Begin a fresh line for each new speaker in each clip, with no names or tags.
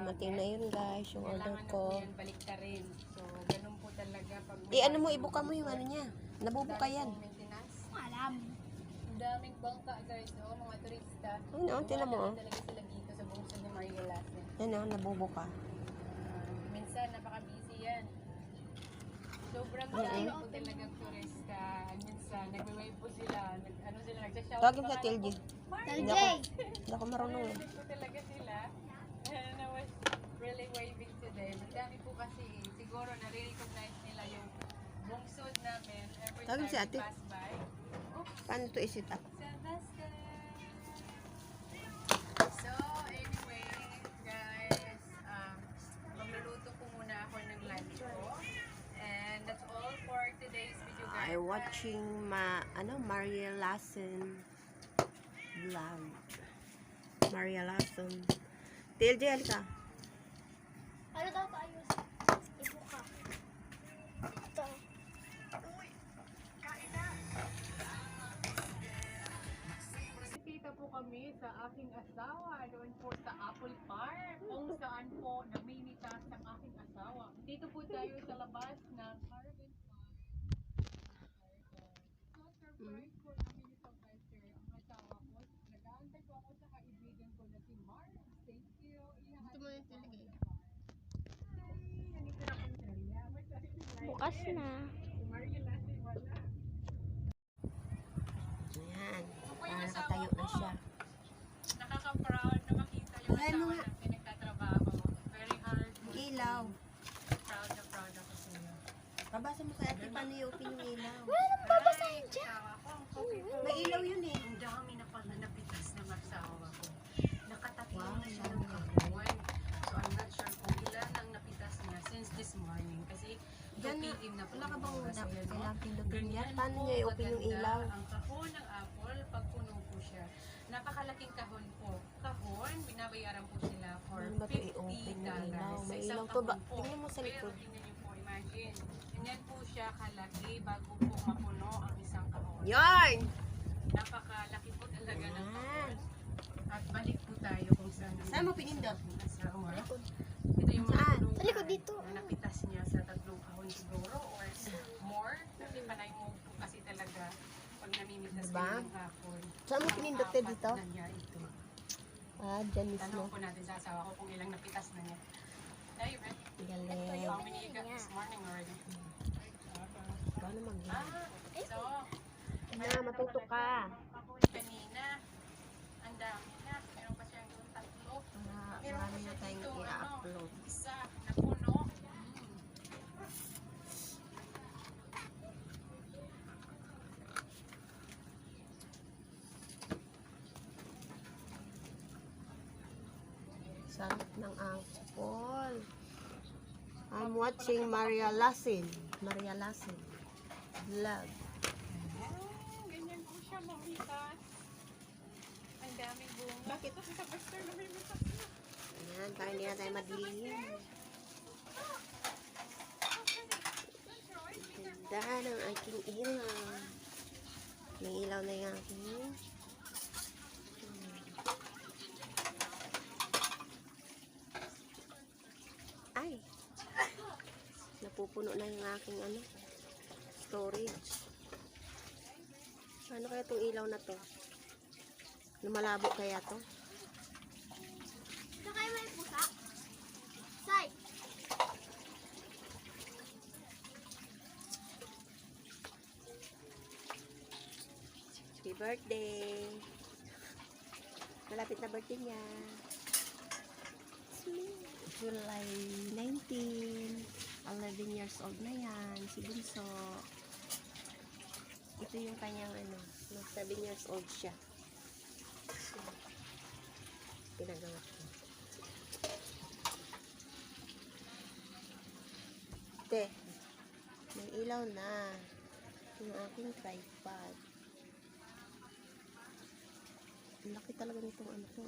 dumating na yun guys, yung order ko.
Yan, balik ka rin. So, ganun po talaga. Pag
Ano mo, ibuka mo yung ano niya. Nabubuka yan.
Alam. Ang daming bangka guys, mga turista.
Ano, tinan mo.
Talaga sila dito sa bungsod ni Maria Lassen.
Ano, nabubuka.
Minsan, napaka-busy yan. Sobrang dami po talagang turista. Minsan, nag-wave po sila. Nagsashout.
Tawagin sa TLG.
TLJ!
Hindi ako marunong eh.
Po talaga sila. And I was really waving to them. Ang dami po kasi, siguro nare-recognize nila yung bungsod namin every
Tawagin
time
si ate.
we pass by.
Paano ito isit up?
So, anyway, guys, magluluto po muna ako ng lunch ko. And that's all for today's video, guys.
I'm watching Maria Lassen vlog. Maria Lassen. TLJ, halika.
Ano daw kaayos? Ibuka. Ito.
Kita po kami sa aking asawa doon po sa Apple Park kung saan po namimitas ng aking asawa. Dito po tayo sa labas ng Caravan Park. So, surprise po namin ni Sylvester ang asawa ko. Nag-aantay po ako sa kaibigan ko na si Mark. Thank you.
Ito mo yung tiligay.
Bukas na.
Maria Lassen wala.
Ayan. Nakatayo na siya.
Nakaka-proud na makita yung
Ayan mo
asawa
nga.
na pinagtatrabaho. Very hard.
Ilaw.
Proud na ako sa iyo.
Pabasa mo kay ate paano yung open yung ilaw.
Wala namang babasahin dyan.
May ilaw yun eh.
Ang dami na pala napitas ng asawa ko. Nakatatlo
Wow.
na siya ng kahon. So I'm not sure kung ilan ang napitas niya since this morning. Kasi 2
Diyan na,
PM na po.
wala ka bang
oras.
dapat
Ayan,
kailangan pindutin
ganyan
yan? Paano
po
niya i-open yung
kaganda
ilaw?
Ang kahon ng apple, pag puno po siya. Napakalaking kahon po. Kahon, binabayaran po sila for
Ano ba ito i-open yung ilaw?
$50.
May
Sa
ilaw
isang
to ba?
kahon po.
Tingnan mo sa
Pero
likod.
tingnan niyo po, imagine. Ganyan po siya kalaki bago po mapuno ang isang kahon.
Yarn!
Napakalaki po talaga ng kahon. At balik po tayo kung saan.
Saan mo pinindot?
Asawa.
Likod.
Ito yung mga
Saan?
tulungan
Sa likod dito.
na napitas niya sa 3 kahon siguro or more. Kasi panay mo po kasi talaga pag namimitas
Diba?
kayo ng hapon.
Saan mo pinindot ka dito?
Na niya ito.
Ah, dyan mismo.
Tanong po natin sa asawa ko kung ilang napitas na niya. Are you ready?
Galing.
How many you got this morning already?
Paano mag-yan?
So,
Na, matuto ka.
ako kanina. Ang dami na. Meron pa siyang 3.
Marami na tayong i-upload.
Isa na puno.
Sarap ng apple. I'm watching Maria Lassen. Maria Lassen vlog.
Ganyan po siya mamitas. Ang daming bunga.
Bakit?
Sa Buster na may mitas na.
Ayan, para hindi na tayo madilim. Ganda ng aking ilaw. May ilaw na yung aking. Ay! Napupuno na yung aking storage. Ano kaya itong ilaw na to? Lumalabo kaya to?
Ito kayo may pusa? Say!
Happy birthday! Malapit na birthday niya. July 19. 11 years old na yan. Si Bunso. Ito yung kanyang 7 years old siya. So, pinagawa ko. Te, may ilaw na. Yung aking tripod. Ang laki talaga nitong to.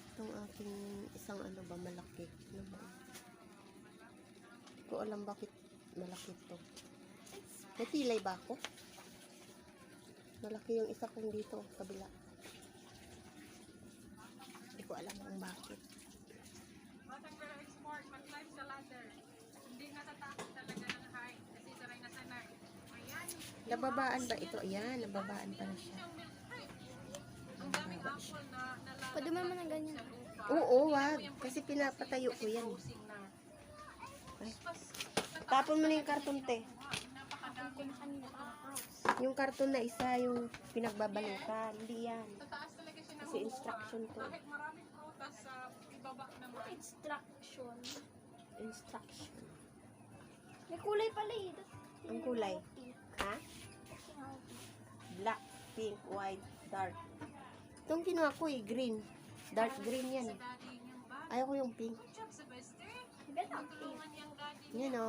Itong aking isang malaki. Hindi ko alam bakit malaki to. May pilay ba ako? Malaki yung isa kong dito, kabila. Hindi ko alam kung bakit. Nababaan ba ito? Ayan, nababaan pala siya.
Ang daming apple na nalalagay
Pwede mo naman ng ganyan.
sa lupa.
Oo, wag. Kasi pinapatayo ko yan.
Frozen na.
Ay. Tapon mo na yung karton, te.
Ako ko na kanina pakakas.
Yung karton na isa, yung pinagbabalutan. Hindi yan.
Sa taas talaga siya
Kasi instruction to.
Kahit maraming prutas sa ibaba naman.
Instruction.
Instruction.
May kulay pala eh.
Ang kulay?
Pink.
Ha? Black, pink, white, dark. Itong kinuha ko eh, green. Dark green yan.
Daddy niyang bag.
Ayaw ko yung pink.
Good job, Sylvester.
Ganda ang pink.
Tulungan niyang daddy.
Yan o,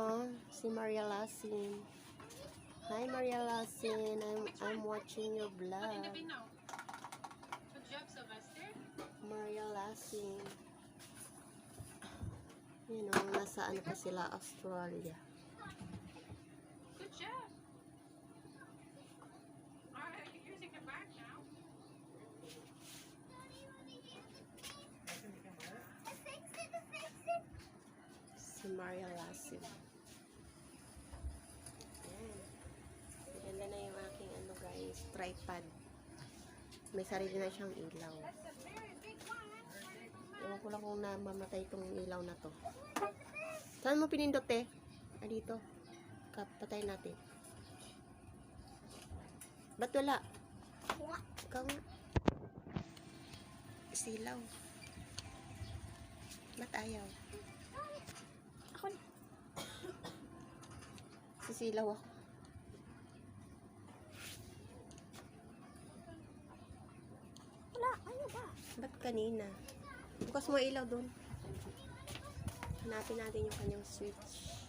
si Maria Lasin. Hi Maria Lasin, I'm watching your
What in the
vlog.
bin now? Good job, Sylvester.
Maria Lasin. Yan o, nasa ano pa sila, Australia.
Good job. Alright, you're using the bag now.
Si Maria Lasin. Ayan. Maganda na yung aking ano guys, tripod. May sarili na siyang ilaw.
That's a very big one.
Ewan ko lang kung namamatay itong ilaw na to. Saan mo pinindot eh? Ah, dito. Patay natin. Ba't wala? Ikaw nga. Silaw. Ba't ayaw?
Ako na.
Sisilaw ako.
Wala. Ano ba?
Ba't kanina? Bukas mo ilaw doon. Hanapin natin yung kanyang switch.